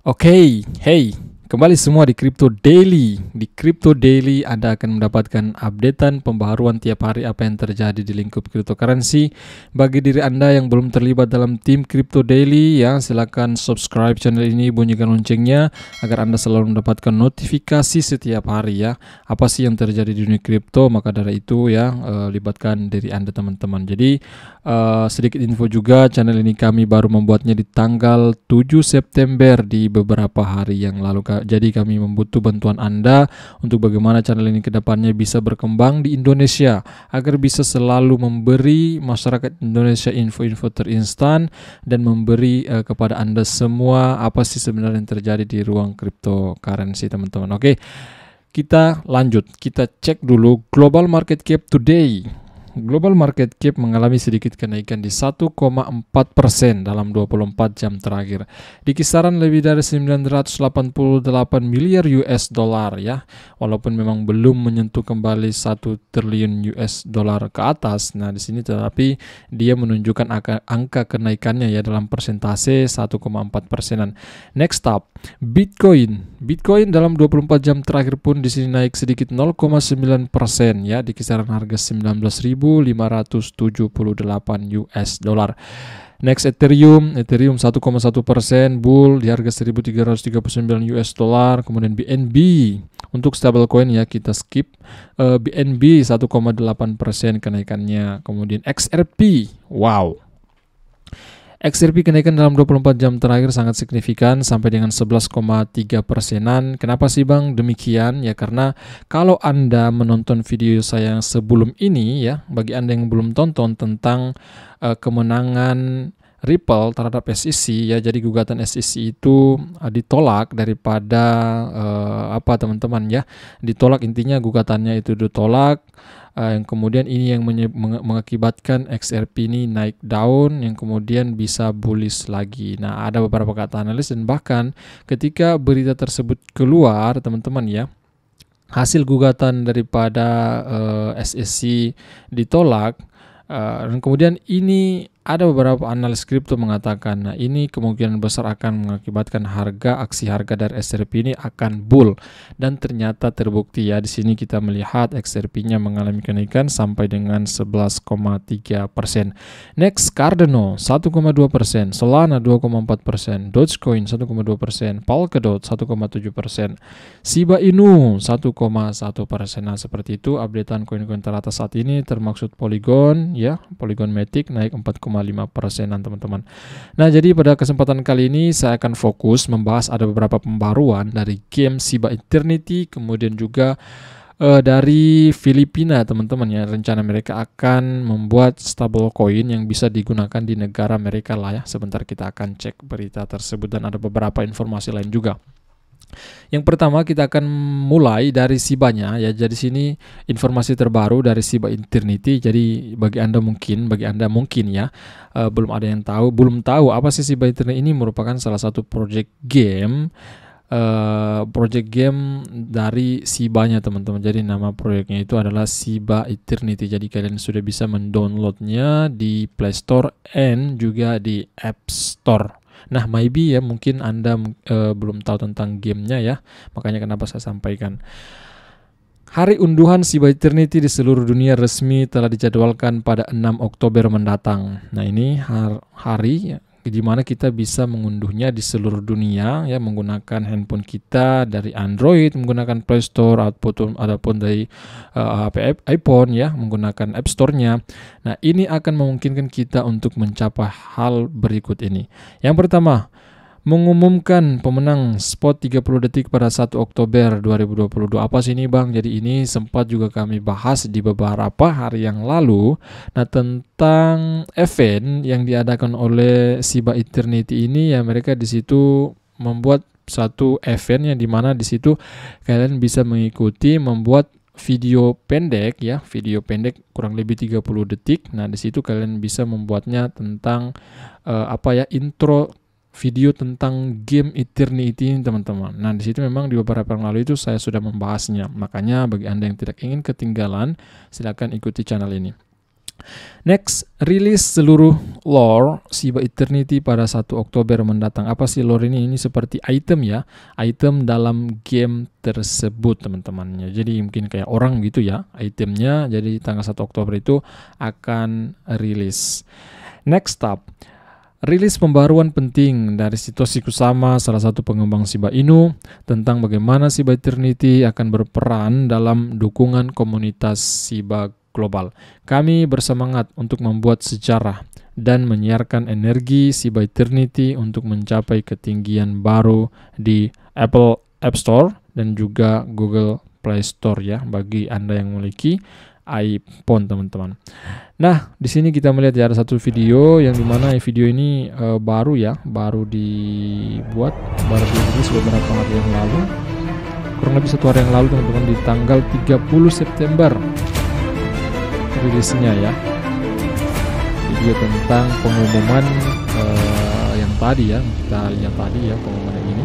Oke, hey, kembali semua di Crypto Daily. Di Crypto Daily Anda akan mendapatkan updatean pembaharuan tiap hari apa yang terjadi di lingkup cryptocurrency. Bagi diri Anda yang belum terlibat dalam tim Crypto Daily, ya silakan subscribe channel ini, bunyikan loncengnya agar Anda selalu mendapatkan notifikasi setiap hari ya. Apa sih yang terjadi di dunia kripto? Maka dari itu ya libatkan diri Anda teman-teman. Jadi sedikit info juga, channel ini kami baru membuatnya di tanggal 7 September di beberapa hari yang lalu. Jadi kami membutuh bantuan Anda untuk bagaimana channel ini kedepannya bisa berkembang di Indonesia agar bisa selalu memberi masyarakat Indonesia info-info terinstan dan memberi kepada Anda semua apa sih sebenarnya yang terjadi di ruang cryptocurrency teman-teman. Oke, kita lanjut. Kita cek dulu global market cap today. Global market cap mengalami sedikit kenaikan di 1,4% dalam 24 jam terakhir. Di kisaran lebih dari 988 miliar US dollar ya. Walaupun memang belum menyentuh kembali 1 triliun US dollar ke atas. Nah, di sini tetapi dia menunjukkan angka kenaikannya ya dalam persentase 1,4%-an. Next up, Bitcoin. Bitcoin dalam 24 jam terakhir pun di sini naik sedikit 0,9% ya di kisaran harga 19.578 US dollar. Next Ethereum 1,1% bull di harga 1.339 US dollar. Kemudian BNB untuk stablecoin ya kita skip. BNB 1,8% kenaikannya. Kemudian XRP, wow. XRP kenaikan dalam 24 jam terakhir sangat signifikan sampai dengan 11,3%-an. Kenapa sih Bang demikian? Ya karena kalau Anda menonton video saya yang sebelum ini ya, bagi Anda yang belum tonton tentang kemenangan Ripple terhadap SEC ya, jadi gugatan SEC itu ditolak daripada apa teman-teman ya, ditolak, intinya gugatannya itu ditolak. Yang kemudian ini yang mengakibatkan XRP ini naik daun, yang kemudian bisa bullish lagi. Nah, ada beberapa kata analis dan bahkan ketika berita tersebut keluar teman-teman ya, hasil gugatan daripada SEC ditolak, dan kemudian ini ada beberapa analis kripto mengatakan, nah ini kemungkinan besar akan mengakibatkan aksi harga dari XRP ini akan bull, dan ternyata terbukti ya. Di sini kita melihat XRP-nya mengalami kenaikan sampai dengan 11,3%. Next, Cardano 1,2%, Solana 2,4%, Dogecoin 1,2%, Polkadot 1,7%, Shiba Inu 1,1%. Nah, seperti itu updatean koin-koin teratas saat ini, termaksud Polygon ya, Polygon Matic naik 4,5%-an teman-teman. Nah, jadi pada kesempatan kali ini saya akan fokus membahas ada beberapa pembaruan dari game Shiba Eternity, kemudian juga dari Filipina teman-teman ya. Rencana mereka akan membuat stablecoin yang bisa digunakan di negara mereka lah ya. Sebentar kita akan cek berita tersebut dan ada beberapa informasi lain juga. Yang pertama kita akan mulai dari Shiba-nya ya. Jadi sini informasi terbaru dari Shiba Eternity. Jadi bagi Anda mungkin ya belum tahu apa sih Shiba Eternity. Ini merupakan salah satu project game dari Shiba-nya teman-teman. Jadi nama proyeknya itu adalah Shiba Eternity. Jadi kalian sudah bisa mendownloadnya di Play Store and juga di App Store. Nah, maybe ya mungkin Anda belum tahu tentang gamenya ya, makanya kenapa saya sampaikan. Hari unduhan Shiba Eternity di seluruh dunia resmi telah dijadwalkan pada 6 Oktober mendatang. Nah, ini hari di mana kita bisa mengunduhnya di seluruh dunia ya, menggunakan handphone kita dari Android, menggunakan Play Store ataupun dari iPhone ya, menggunakan App Store-nya. Nah, ini akan memungkinkan kita untuk mencapai hal berikut ini. Yang pertama, mengumumkan pemenang spot 30 detik pada 1 Oktober 2022. Apa sih ini Bang? Jadi ini sempat juga kami bahas di beberapa hari yang lalu. Nah, tentang event yang diadakan oleh Shiba Eternity ini ya, mereka di situ membuat satu event yang dimana di situ kalian bisa mengikuti membuat video pendek ya, video pendek kurang lebih 30 detik. Nah, di situ kalian bisa membuatnya tentang intro video tentang game Eternity ini teman-teman. Nah, di situ memang di beberapa yang lalu itu saya sudah membahasnya. Makanya bagi Anda yang tidak ingin ketinggalan, silakan ikuti channel ini. Next, rilis seluruh lore Shiba Eternity pada 1 Oktober mendatang. Apa sih lore ini? Ini seperti item ya, item dalam game tersebut teman-temannya. Jadi mungkin kayak orang gitu ya, itemnya. Jadi tanggal 1 Oktober itu akan rilis. Next up, rilis pembaruan penting dari Satoshi Kusama, salah satu pengembang Shiba Inu, tentang bagaimana Shiba Eternity akan berperan dalam dukungan komunitas Shiba global. Kami bersemangat untuk membuat sejarah dan menyiarkan energi Shiba Eternity untuk mencapai ketinggian baru di Apple App Store dan juga Google Play Store ya, bagi Anda yang memiliki iPhone teman-teman. Nah, di sini kita melihat ya ada satu video yang dimana video ini baru dibuat, baru dirilis beberapa hari yang lalu, kurang lebih 1 hari yang lalu teman-teman, di tanggal 30 September rilisnya ya. Video tentang pengumuman yang tadi ya, kita lihat tadi ya pengumuman ini,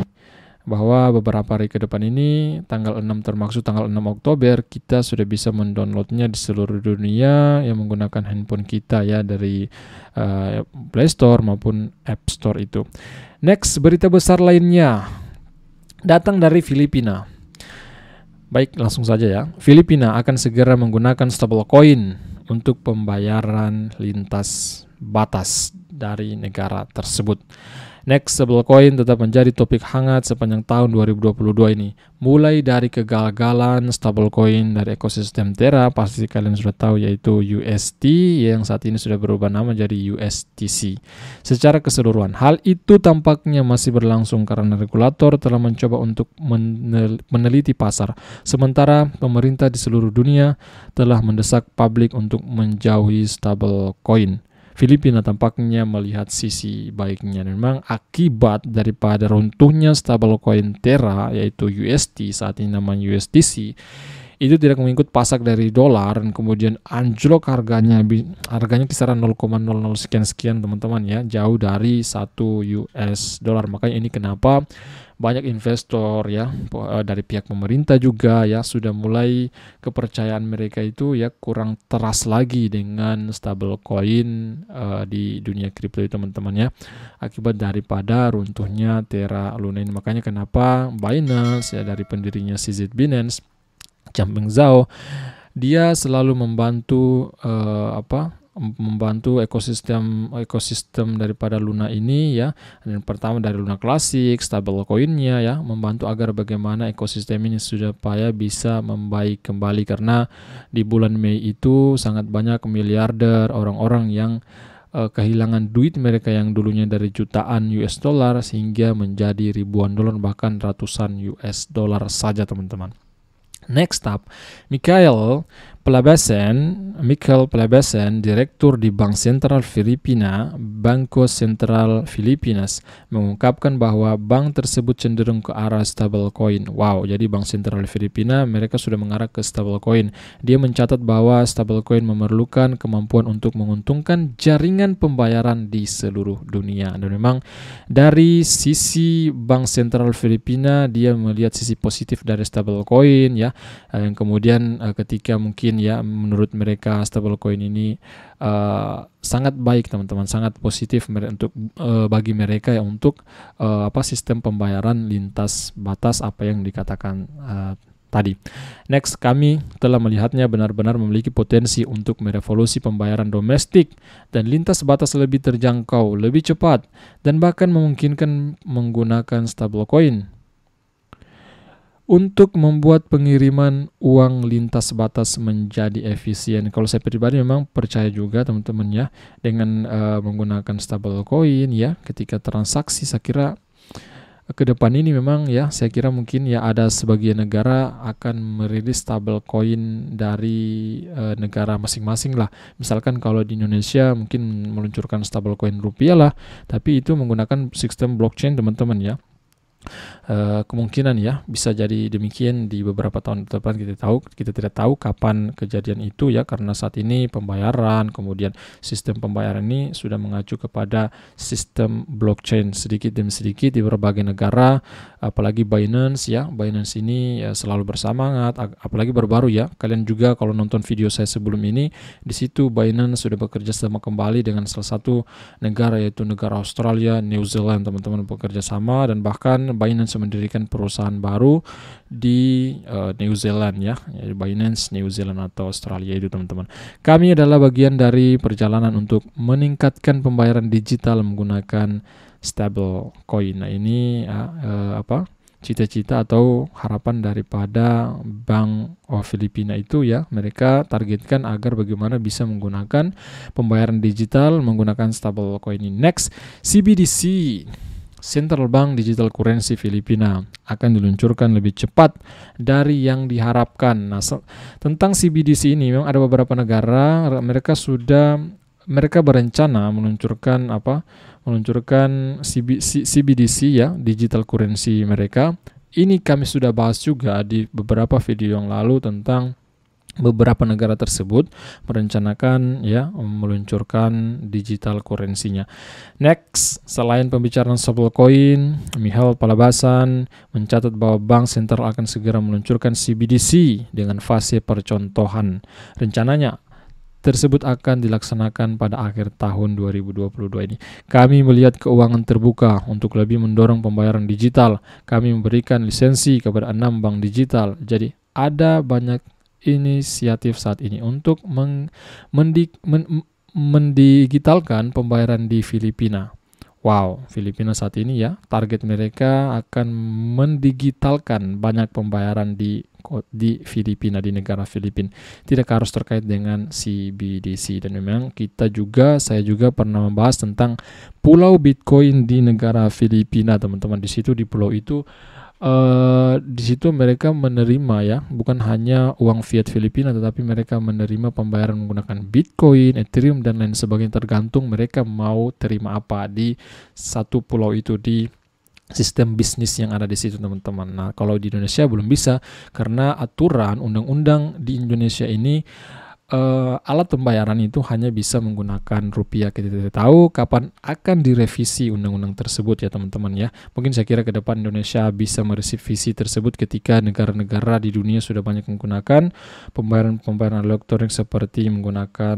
bahwa beberapa hari ke depan ini, tanggal 6 termasuk tanggal 6 Oktober, kita sudah bisa mendownloadnya di seluruh dunia yang menggunakan handphone kita ya, dari Play Store maupun App Store itu. Next, berita besar lainnya datang dari Filipina. Baik, langsung saja ya. Filipina akan segera menggunakan stablecoin untuk pembayaran lintas batas dari negara tersebut. Next, stablecoin tetap menjadi topik hangat sepanjang tahun 2022 ini. Mulai dari kegagalan stablecoin dari ekosistem Terra, pasti kalian sudah tahu, yaitu UST yang saat ini sudah berubah nama jadi USTC. Secara keseluruhan, hal itu tampaknya masih berlangsung karena regulator telah mencoba untuk meneliti pasar. Sementara pemerintah di seluruh dunia telah mendesak publik untuk menjauhi stablecoin. Filipina tampaknya melihat sisi baiknya. Memang akibat daripada runtuhnya stablecoin Terra, yaitu UST, saat ini namanya USDC, itu tidak mengikut pasak dari dolar dan kemudian anjlok harganya kisaran 0,00 sekian teman-teman ya, jauh dari 1 US dollar. Makanya ini kenapa banyak investor ya dari pihak pemerintah juga ya sudah mulai kepercayaan mereka itu ya kurang teras lagi dengan stablecoin di dunia kripto itu teman-teman ya, akibat daripada runtuhnya Terra Luna ini. Makanya kenapa Binance ya, dari pendirinya CZ Binance, Changpeng Zhao, dia selalu membantu membantu ekosistem daripada Luna ini ya. Dan pertama dari Luna Classic, stablecoinnya ya, membantu agar bagaimana ekosistem ini supaya bisa membaik kembali, karena di bulan Mei itu sangat banyak miliarder orang-orang yang kehilangan duit mereka yang dulunya dari jutaan US dollar sehingga menjadi ribuan dolar, bahkan ratusan US dollar saja teman-teman. Next up, Michael Palabasan, Direktur di Bank Sentral Filipina, Bangko Sentral Filipinas, mengungkapkan bahwa bank tersebut cenderung ke arah stablecoin. Wow, jadi Bank Sentral Filipina mereka sudah mengarah ke stablecoin. Dia mencatat bahwa stablecoin memerlukan kemampuan untuk menguntungkan jaringan pembayaran di seluruh dunia. Dan memang dari sisi Bank Sentral Filipina, dia melihat sisi positif dari stablecoin ya, yang kemudian ketika mungkin ya menurut mereka stablecoin ini sangat baik teman-teman, sangat positif untuk bagi mereka ya, untuk sistem pembayaran lintas batas apa yang dikatakan tadi. Next, kami telah melihatnya benar-benar memiliki potensi untuk merevolusi pembayaran domestik dan lintas batas lebih terjangkau, lebih cepat, dan bahkan memungkinkan menggunakan stablecoin untuk membuat pengiriman uang lintas batas menjadi efisien. Kalau saya pribadi memang percaya juga teman-teman ya, dengan menggunakan stablecoin ya, ketika transaksi, saya kira ke depan ini memang ya, saya kira mungkin ya ada sebagian negara akan merilis stablecoin dari negara masing-masing lah. Misalkan kalau di Indonesia mungkin meluncurkan stablecoin rupiah lah, tapi itu menggunakan sistem blockchain teman-teman ya. Kemungkinan ya bisa jadi demikian di beberapa tahun ke depan. Kita tidak tahu kapan kejadian itu ya, karena saat ini pembayaran, kemudian sistem pembayaran ini sudah mengacu kepada sistem blockchain sedikit demi sedikit di berbagai negara, apalagi Binance ya. Binance ini ya selalu bersemangat, apalagi baru-baru ya. Kalian juga kalau nonton video saya sebelum ini, di situ Binance sudah bekerja sama kembali dengan salah satu negara, yaitu negara Australia, New Zealand, teman-teman bekerja sama, dan bahkan Binance mendirikan perusahaan baru di New Zealand ya, Binance New Zealand atau Australia itu teman-teman. Kami adalah bagian dari perjalanan untuk meningkatkan pembayaran digital menggunakan stable coin. Nah ini cita-cita atau harapan daripada Bank of Filipina itu ya, mereka targetkan agar bagaimana bisa menggunakan pembayaran digital menggunakan stable coin ini. Next, CBDC, Central Bank Digital Currency Filipina, akan diluncurkan lebih cepat dari yang diharapkan. Nah, tentang CBDC ini memang ada beberapa negara mereka berencana meluncurkan CBDC ya, digital currency mereka. Ini kami sudah bahas juga di beberapa video yang lalu tentang beberapa negara tersebut merencanakan ya meluncurkan digital currency-nya. Next, selain pembicaraan stablecoin, Michelle Palabasan mencatat bahwa Bank Sentral akan segera meluncurkan CBDC dengan fase percontohan. Rencananya tersebut akan dilaksanakan pada akhir tahun 2022 ini. Kami melihat keuangan terbuka untuk lebih mendorong pembayaran digital. Kami memberikan lisensi kepada 6 bank digital. Jadi ada banyak inisiatif saat ini untuk mendigitalkan pembayaran di Filipina. Wow, Filipina saat ini ya, target mereka akan mendigitalkan banyak pembayaran di Filipina, di negara Filipina. Tidak harus terkait dengan CBDC. Dan memang saya juga pernah membahas tentang pulau Bitcoin di negara Filipina, teman-teman. Di situ di pulau itu di situ mereka menerima ya, bukan hanya uang fiat Filipina, tetapi mereka menerima pembayaran menggunakan Bitcoin, Ethereum, dan lain sebagainya, tergantung mereka mau terima apa di satu pulau itu, di sistem bisnis yang ada di situ teman-teman. Nah kalau di Indonesia belum bisa, karena aturan undang-undang di Indonesia ini alat pembayaran itu hanya bisa menggunakan rupiah. Kita tidak tahu kapan akan direvisi undang-undang tersebut ya teman-teman ya. Mungkin saya kira ke depan Indonesia bisa merevisi tersebut ketika negara-negara di dunia sudah banyak menggunakan pembayaran elektronik seperti menggunakan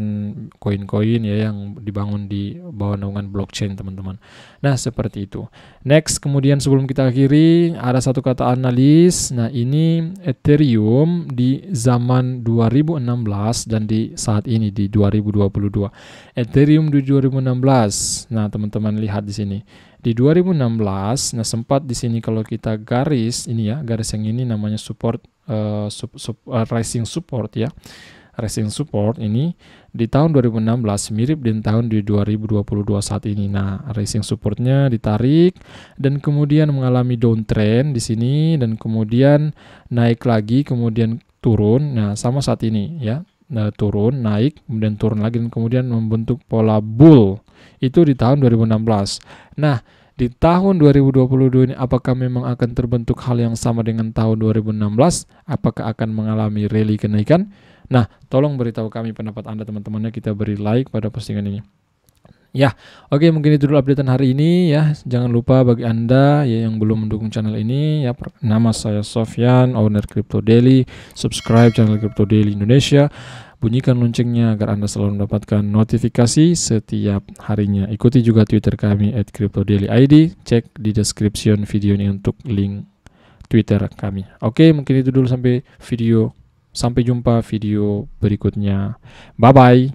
koin-koin ya yang dibangun di bawah naungan blockchain teman-teman. Nah seperti itu. Next, kemudian sebelum kita akhiri ada satu kata analis. Nah ini Ethereum di zaman 2016 dan di saat ini di 2022. Ethereum di 2016. Nah, teman-teman lihat di sini. Di 2016, nah sempat di sini kalau kita garis ini ya, garis yang ini namanya support rising support ya. Rising support ini di tahun 2016 mirip dengan tahun di 2022 saat ini. Nah, rising supportnya ditarik dan kemudian mengalami downtrend di sini dan kemudian naik lagi, kemudian turun. Nah, sama saat ini ya. Turun, naik, kemudian turun lagi, dan kemudian membentuk pola bull. Itu di tahun 2016. Nah, di tahun 2022 ini apakah memang akan terbentuk hal yang sama dengan tahun 2016? Apakah akan mengalami rally kenaikan? Nah, tolong beritahu kami pendapat Anda teman-temannya, kita beri like pada postingan ini. Ya, oke, mungkin itu dulu updatean hari ini ya. Jangan lupa bagi Anda ya yang belum mendukung channel ini ya, nama saya Sofyan, owner Crypto Daily. Subscribe channel Crypto Daily Indonesia. Bunyikan loncengnya agar Anda selalu mendapatkan notifikasi setiap harinya. Ikuti juga Twitter kami @CryptoDailyID. Cek di description video ini untuk link Twitter kami. Oke, mungkin itu dulu sampai jumpa video berikutnya. Bye bye.